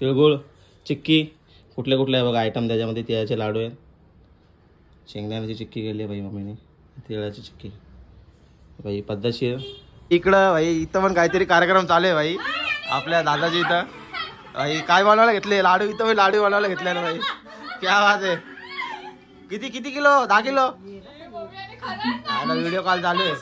तिळगुळ, चिक्की, कुठले कुठले बघा आयटम त्याच्यामध्ये. तिळाचे लाडू आहेत, शेंगदाण्याची चिक्की केली आहे भाई मम्मीने, तिळाची चिक्की भाई पद्धतशीर. इकडं भाई इथं पण काहीतरी कार्यक्रम चालू आहे भाई आपल्या दादाजी इथं. भाई काय बनवायला घेतले लाडू, इथं भाई लाडू बनवायला घेतले ना भाई. क्या बात आहे. किती किती किलो? 10 किलो. व्हिडिओ कॉल चालू आहे.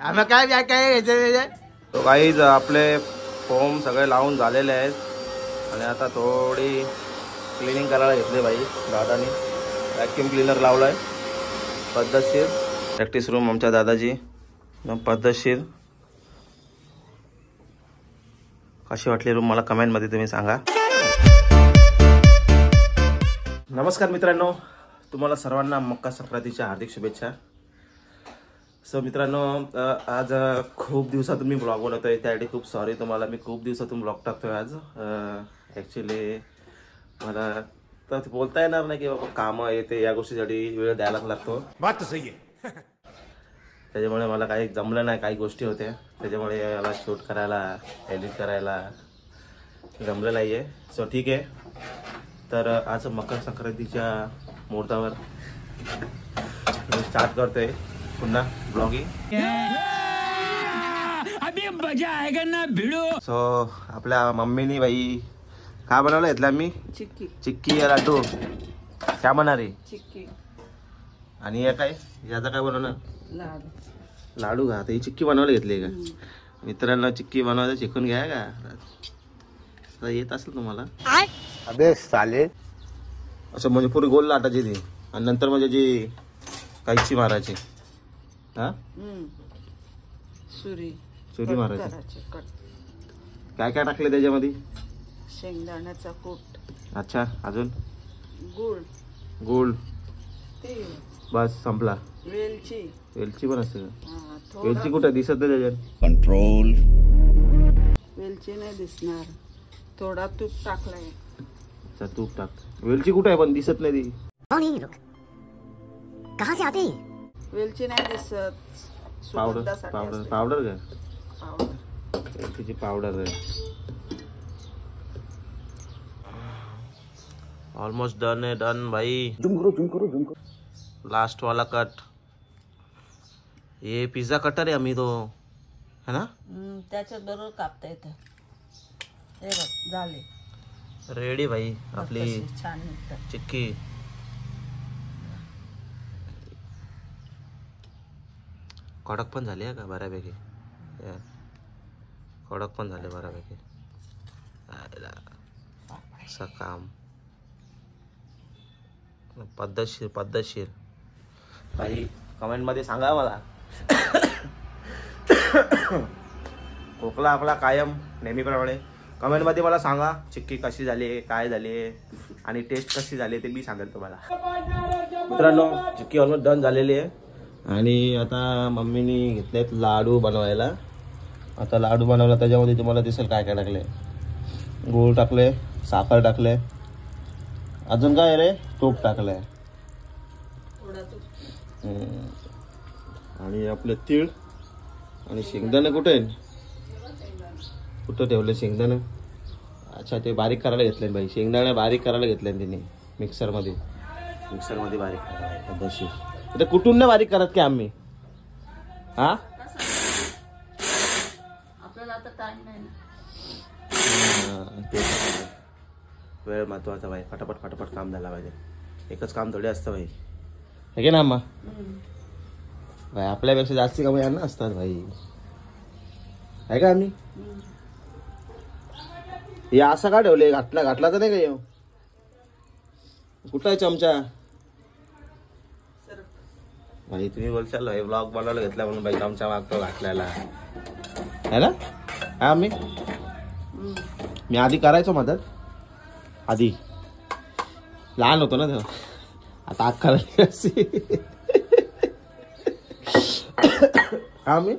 आम्ही काय काय काय घ्यायचं काहीच. आपले फोम सगळे लावून झालेले आहेत आणि आता थोडी क्लिनिंग करायला घेतली भाई दादानी. व्हॅक्यूम क्लीनर लावलाय पद्धतशीर. प्रॅक्टिस रूम आमच्या दादाजी पद्धतशीर. कशी वाटली रूम मला कमेंटमध्ये तुम्ही सांगा. नमस्कार मित्रांनो, तुम्हाला सर्वांना मकर संक्रांतीच्या हार्दिक शुभेच्छा. सो मित्रांनो, आज खूप दिवसातून मी ब्लॉग बनवतोय, त्यासाठी खूप सॉरी तुम्हाला. मी खूप दिवसातून ब्लॉग टाकतोय आज. ॲक्च्युली मला तर बोलता येणार नाही की बाबा कामं येते, या गोष्टीसाठी वेळ द्यायलाच लागतो. बात तर सही आहे. त्याच्यामुळे मला काही जमलं नाही, काही गोष्टी होत्या, त्याच्यामुळे मला शूट करायला एडिट करायला जमलं नाही आहे. सो ठीक आहे. तर आज मकर संक्रांतीच्या मुहूर्तावर मी स्टार्ट करतोय पुन्हा ब्लॉगिंग. सो आपल्या मम्मीनी भाई काय बनवलं घेतलं मी? चिक्की. चिक्की या लाडू क्या बनणार आहे? चिक्की. आणि हे काय, याचा काय बनवणार? लाडू. लाडू का? आता ही चिक्की बनवायला घेतली का? मित्रांनो, चिक्की बनवायचं शिकून घ्या का, येत असेल तुम्हाला. अबे साले. असं म्हणजे पुरी गोल लाटायची ती आणि नंतर म्हणजे जी कैची मारायची. हा, सुरी मारायची. काय काय टाकले त्याच्यामध्ये? शेंगदाण्याचा कूट. अच्छा, अजून? गुळ. बस संपला. वेलची पण असते का? वेलची कुठे दिसत नाही त्याच्यात. कंट्रोल. वेलची नाही दिसणार. थोडा तूप टाकलाय. अच्छा, तूप टाक. वेलची कुठे आहे पण दिसत नाही ती. कहाँ से आते? वेलची नाही दिसत. पावडर का? पावडर. वेलचीची पावडर आहे. ऑलमोस्ट डन है. डन भाई. झूम करो. लास्ट वाला कट. ये पिझ्झा कटर आहे आम्ही तो, है ना? त्याच्यात बरोबर कापता येतं. हे बघ झाले रेडी भाई आपली छान निघतात चिक्की. कडक पण झाली आहे का बऱ्यापैकी? कडक पण झाले बऱ्यापैकी. असं काम पद्धतशीर भाई. कमेंटमध्ये सांगा मला. खोकला आपला कायम नेहमीप्रमाणे. कमेंटमध्ये मला सांगा चिक्की कशी झाली, काय झाली आणि टेस्ट कशी झाली ते मी सांगेल तुम्हाला. मित्रांनो, चिक्की ऑलमोस्ट डन झालेली आहे आणि आता मम्मीनी घेतलेत लाडू बनवायला. आता लाडू बनवला, त्याच्यामध्ये तुम्हाला दिसेल काय काय टाकले. गूळ टाकले, साखर टाकले, अजून काय रे, तूप टाकलंय आणि आपले तीळ आणि शेंगदाणे. कुठे ठेवले शेंगदाणे? अच्छा, ते बारीक करायला घेतले भाई. शेंगदाणे बारीक करायला घेतले तिने मिक्सरमध्ये बारीक करायला. बशी ते कुठून नाही बारीक करत की आम्ही. हा, आपल्याला आता टाइम नाही. वेळ महत्वाचा भाई. फटाफट काम झाला पाहिजे. एकच काम थोडे असतं भाई, हे ना अम्मा भाई. आपल्यापेक्षा जास्ती कामं यांना असतात भाई, आहे का? आम्ही हे असं का ठेवले? घातला तर नाही का? येऊ कुठं आहे चमचा भाई? तुम्ही बोलशाल भाई ब्लॉग बनवायला घेतला म्हणून भाई चमचा मागतो घातल्याला, है ना? हा, मी आधी करायचो मदत, आधी लहान होतो ना तेव्हा. आता अक्का हा, मी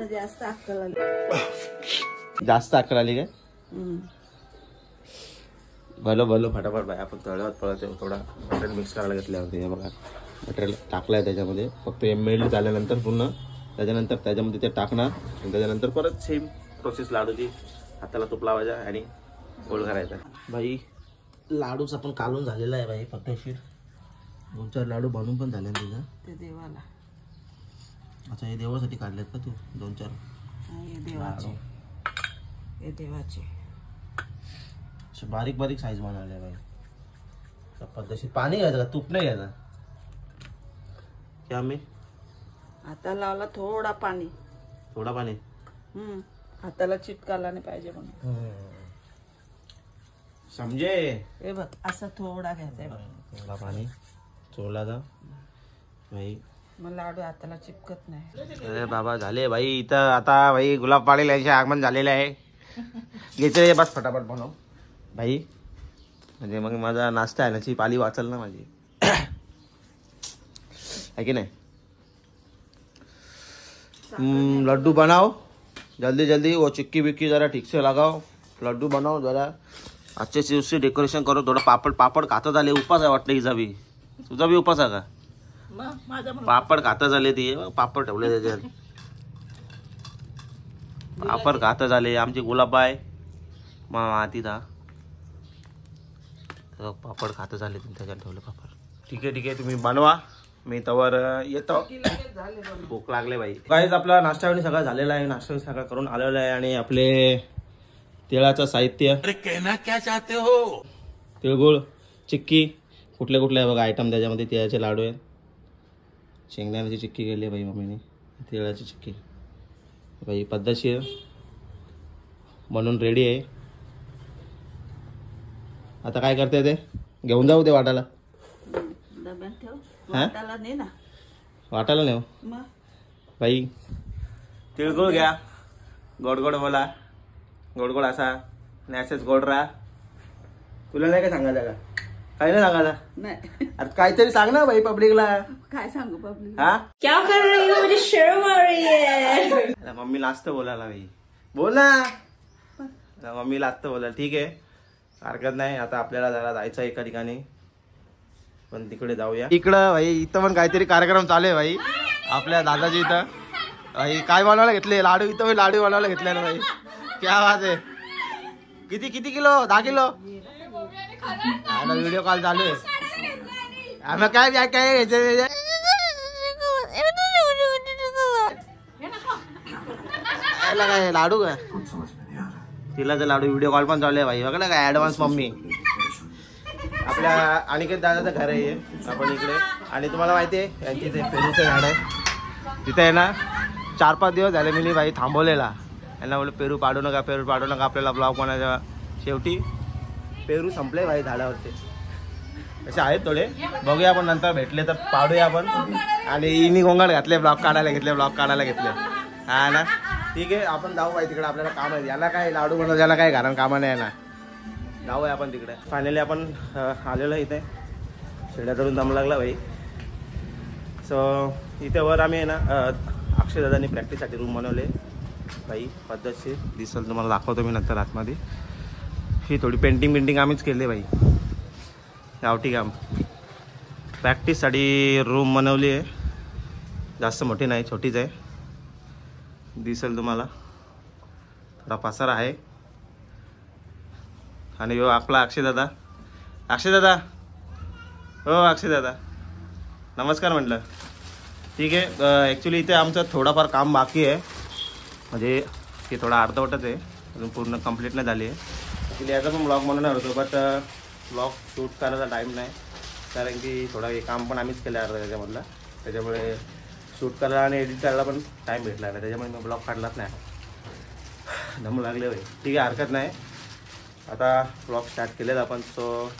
जास्त अक्कल आली काय? भलो फटाफट भाई. आपण तळ्यात पळत थोडा मटेरियल मिक्स करायला घेतल्यावरती हे बघा मटेरियल टाकलंय त्याच्यामध्ये. फक्त मेल्ट झाल्यानंतर पुन्हा त्याच्यामध्ये ते टाकणार आणि त्याच्यानंतर परत सेम प्रोसेस लाडूची. हाताला तूप लावायचा आणि गोल करायचा भाई. लाडूचा पण कालून झालेला आहे भाई पद्धतशीर. 2-4 लाडू बनवून पण झाले तुझं. ते देवाला. अच्छा हे देवासाठी काढलेत का तू 2-4? हे देवाचे. हे देवाचे. बारीक बारीक साईज बनवले भाई. पद्धतशीर. पाणी घ्यायचं का तूप नाही घ्यायचं? क्या मी हाताला लावला थोडा पाणी. थोडा पाणी. हाताला चिटकाला नाही पाहिजे म्हणून. समजे. हे बघ असं थोडा घ्यायचा बघ. थोडा पाणी चोला जा भाई. मग लाडू हाताला चिपकत नाही. अरे बाबा झाले भाई. इथं आता भाई गुलाब पाटील यांचे आगमन झालेले आहे. घेते बस फटाफट बनव भाई. म्हणजे मग माझा नाश्ता आहे ना पाली वाचल ना माझी. है की नाही. लड्डू बनाओ जल्दी जल्दी. वो चिक्की बिक्की जरा ठीक से लगाओ. लड्डू बनाओ जरा अच्छे से. उससे डेकोरेशन करो. थोडा पापड खाता झाले. उपास आहे वाटतं हिचा बी. तुझा बी उपास आहे का? पापड खाता झाले ती. पापड ठेवले त्याच्यात. पापड खाता झाले आमचे गुलाबाई तिथं. पापड खातं झाले त्याच्यात ठेवले पापड. ठीक आहे तुम्ही बनवा. मी तवर येतो. भूक लागले भाई. काहीच आपला नाश्ता वणी सगळं झालेला आहे. नाश्ता सगळं करून आलेला आहे. आणि आपले तिळाचं साहित्य. अरे कहना क्या चाहते हो. तिळगुळ चिक्की कुठले कुठले आहे बघा आयटम त्याच्यामध्ये. तिळाचे लाडू आहेत. शेंगदाण्याची चिक्की केली आहे भाई मम्मीने. तिळाची चिक्की भाई पद्धतशीर म्हणून रेडी आहे. आता काय करते ते घेऊन जाऊ ते वाटायला. डब्यात ठेव. वाटायला नाही ना. वाटायला नेऊ मग भाई. तिळगुळ घ्या. गोड गोड बोला. गोड गोड असा आणि असेच गोड राहा. तुला नाही काय सांगायचं का? काही नाही सांगायचं नाही. अरे काहीतरी सांग ना भाई पब्लिकला. काय सांगू पब्लिक. हा क्या कर रही हो. मुझे शर्म आ रही है. मम्मी लाजतं बोलायला भाई. बोल ना. मम्मी लाजतं बोलायला. ठीक आहे हरकत नाही. आता आपल्याला जरा जायचं एका ठिकाणी. पण तिकडे जाऊया. इकडं भाई इथं पण काहीतरी कार्यक्रम चालू आहे भाई. आपल्या दादाजी इथं भाई काय बनवायला घेतले लाडू. इथं लाडू बनवायला घेतले ना भाई. क्या बात आहे. किती किलो. 10 किलो. व्हिडिओ कॉल चालू आहे. आम्ही काय काय घ्यायचं. काय लाडू का तिला तर लाडू. व्हिडिओ कॉल पण चालू आहे भाई. बघा काय ऍडव्हान्स मम्मी. आपल्या अनिकेत दादाचं घर आहे आपण इकडे. आणि तुम्हाला माहिती आहे यांची ते पेरूचं झाड आहे. तिथे आहे ना 4-5 दिवस झाले मी भाई थांबवलेला. यांना बोललं पेरू पाडू नका आपल्याला ब्लॉग बनायचा. शेवटी पेरू संपले भाई झाडावरचे. असे आहेत थोडे. बघूया आपण नंतर भेटले तर पाडूया आपण. आणि इनी गोंगाट घातले. ब्लॉग काढायला घेतले. हा ना ठीक आहे आपण जाऊ भाई तिकडे. आपल्याला काम आहे. याला काय लाडू बनव याला काय कारण कामा नाही ना. जाऊया आपण तिकडे. फायनली आपण आलेलो इथे. शेड्याकडून दम लागला भाई. सो इथे वर आम्ही आहे ना अक्षय दादांनी प्रॅक्टिससाठी रूम बनवले भाई. पद्धतशीर दिसेल तुम्हाला दाखवतो मी नंतर आतमध्ये. ही थोडी पेंटिंग आम्हीच केली भाई. गावठी काम. प्रॅक्टिससाठी रूम बनवली आहे. जास्त मोठी नाही छोटीच आहे. दिसेल तुम्हाला. थोडा पसारा आहे. आणि यो आपला अक्षय दादा. हो अक्षय दादा नमस्कार म्हटलं. ठीक आहे. ॲक्च्युली इथे आमचं थोडाफार काम बाकी आहे. म्हणजे ते थोडा अर्धवटच आहे. अजून पूर्ण कंप्लीट नाही झाली आहे. ॲक्च्युली याचा पण ब्लॉग बनवणार होतो. बट ब्लॉग शूट करायचा टाईम नाही. कारण की थोडा हे काम पण आम्हीच केलं अर्धा त्याच्यामधला. त्याच्यामुळे शूट करायला आणि एडिट करायला पण टाईम भेटला नाही. त्याच्यामुळे मी ब्लॉग काढलाच नाही. दमू लागले भाई. ठीक आहे हरकत नाही. आता ब्लॉग स्टार्ट केलेला आपण. सो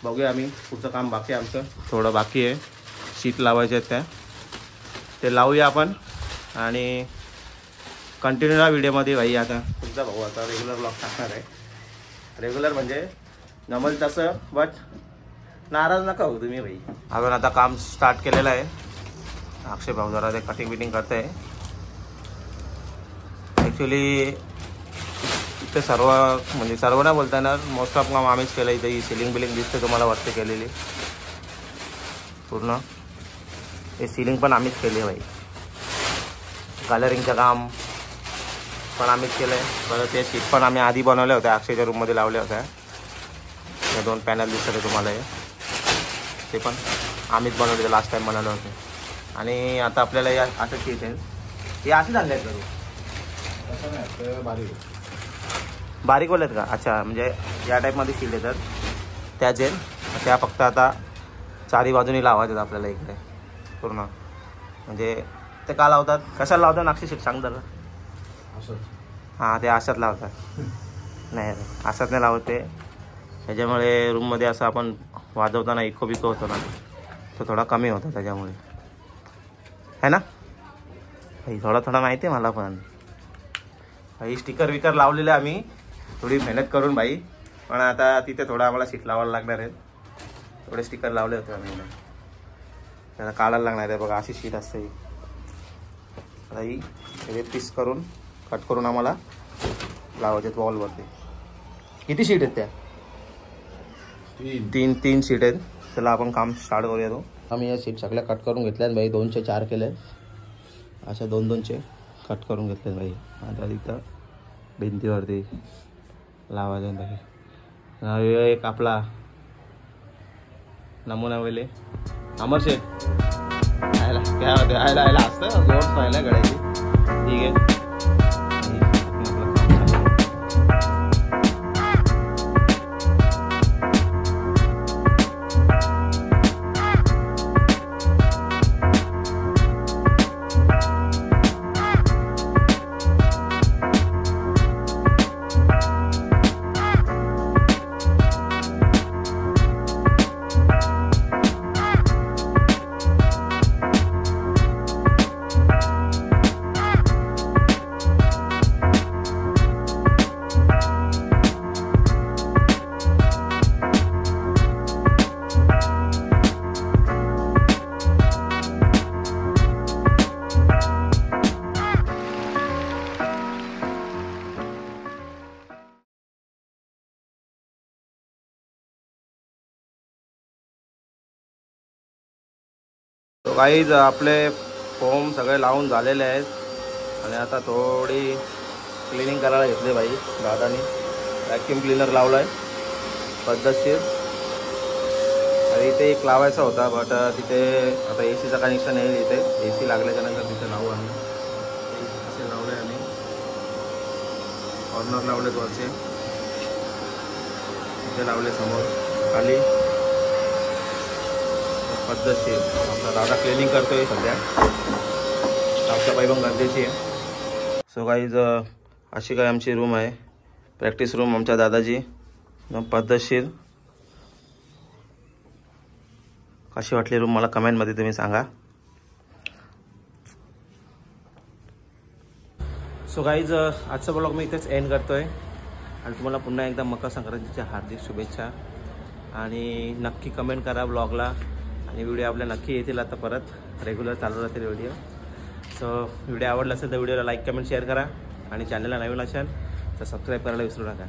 बघूया आम्ही. पुढचं काम बाकी आहे आमचं. थोडं बाकी आहे. शीट लावायचे आहेत ते लावूया आपण. आणि कंटिन्यू या व्हिडिओमध्ये भाई. आता तुमचा भाऊ आता रेग्युलर ब्लॉग टाकणार आहे. रेग्युलर म्हणजे जमल तसं. बट नाराज नका हो तुम्ही भाई. आपण आता काम स्टार्ट केलेलं आहे. अक्षय भाऊ जरा ते कटिंग करते आहे. ॲक्च्युली इथे सर्व नाही बोलता येणार. मोस्ट ऑफ काम आम्हीच केलं. इथे ही सिलिंग दिसते तुम्हाला वरती केलेली पूर्ण. हे सिलिंग पण आम्हीच केली आहे भाई. कलरिंगचं काम पण आम्हीच केलं आहे. परत ते सीट पण आम्ही आधी बनवल्या होत्या, अक्षयच्या रूममध्ये लावल्या होत्या. हे 2 पॅनल दिसत आहे तुम्हाला, हे ते पण आम्हीच बनवले होते, लास्ट टाईम बनवले होते. आणि आता आपल्याला या असं सीट आहे, हे असे झाले आहेत करू बारीक वाले आहेत का? अच्छा, म्हणजे या टाईपमध्ये सीट येतात त्याच आहेत. त्या फक्त आता चारी बाजूनी लावायचे आहेत आपल्याला इकडे पूर्ण. म्हणजे ते का लावतात, कशाला लावतात नाक्षी सीट सांग जरा. हां, ते अशात लावतात. नाही अशात नाही लावत ते. त्याच्यामुळे रूममध्ये असं आपण वाजवताना इको बिको होतो ना, तो थोडा कमी होता त्याच्यामुळे, है ना भाई? थोडा माहिती आहे मला पण भाई. स्टिकर विकर लावलेले आम्ही थोडी मेहनत करून भाई, पण आता तिथे थोडं आम्हाला सीट लावायला लागणार आहेत. थोडे स्टिकर लावले होते आम्ही, त्याला काढायला लागणार आहे. बघा अशी सीट असते ही, हे पीस करून कट करून आम्हाला लावायचे वॉलवरती. किती सीट आहेत त्या? 3 सीट आहेत. चला आपण काम स्टार्ट करूया. तो आम्ही या सीट सगळ्या कट करून घेतल्यात भाई. 2चे 4 केले, अशा 2-2चे कट करून घेतलेत भाई. आता तिथं भिंतीवरती लावायचं भाई. एक आपला नमुना वेले अमर शेठ आयला काय होते, आयला असतं गोड पाहिला गड्याची. ठीक आहे, तो काहीच आपले फोम सगळे लावून झालेले आहेत. आणि आता थोडी क्लिनिंग करायला घेतली भाई दादानी. वॅक्यूम क्लीनर लावला आहे पद्धतशीर. आणि इथे एक लावायचा होता, बट तिथे आता AC चं कनेक्शन येईल. इथे AC लागल्याच्यानंतर तिथे लावू आम्ही. असे लावले आम्ही, कॉर्नर लावले वरचे, इथे लावले समोर खाली पद्धतशीर. आपला दादा क्लिनिंग करतोय सध्या, साफसफाई पण गरजेची आहे. सो गाईज अशी काय आमची रूम आहे, प्रॅक्टिस रूम आमच्या दादाची. पद्धतशीर कशी वाटली रूम मला कमेंटमध्ये तुम्ही सांगा. सो गाईज आजचा ब्लॉग मी इथेच एंड करतोय. आणि तुम्हाला पुन्हा एकदा मकर संक्रांतीच्या हार्दिक शुभेच्छा. आणि नक्की कमेंट करा ब्लॉगला. आणि व्हिडिओ आपल्या नक्की येतील आता परत रेग्युलर चालू राहतील व्हिडिओ. सो व्हिडिओ आवडला असेल तर व्हिडिओला लाईक कमेंट शेअर करा. आणि चॅनलला नवीन असाल तर सबस्क्राईब करायला विसरू नका.